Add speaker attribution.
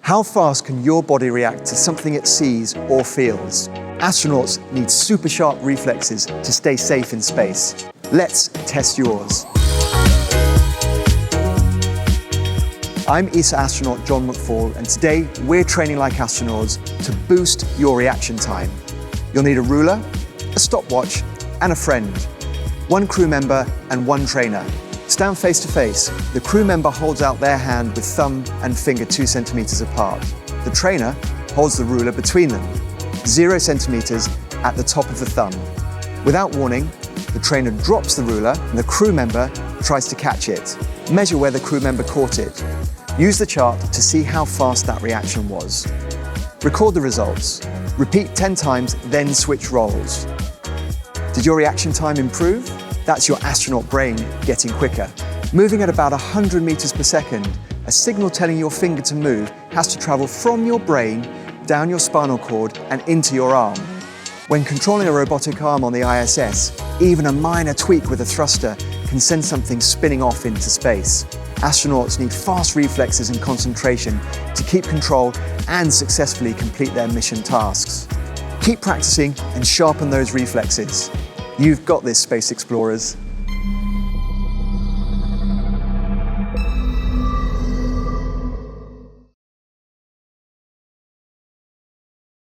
Speaker 1: How fast can your body react to something it sees or feels? Astronauts need super sharp reflexes to stay safe in space. Let's test yours. I'm ESA astronaut John McFall, and today we're training like astronauts to boost your reaction time. You'll need a ruler, a stopwatch, and a friend. One crew member and one trainer. Stand face to face. The crew member holds out their hand with thumb and finger 2 centimeters apart. The trainer holds the ruler between them, 0 centimeters at the top of the thumb. Without warning, the trainer drops the ruler and the crew member tries to catch it. Measure where the crew member caught it. Use the chart to see how fast that reaction was. Record the results. Repeat 10 times, then switch roles. Did your reaction time improve? That's your astronaut brain getting quicker. Moving at about 100 meters per second, a signal telling your finger to move has to travel from your brain down your spinal cord and into your arm. When controlling a robotic arm on the ISS, even a minor tweak with a thruster can send something spinning off into space. Astronauts need fast reflexes and concentration to keep control and successfully complete their mission tasks. Keep practicing and sharpen those reflexes. You've got this, space explorers.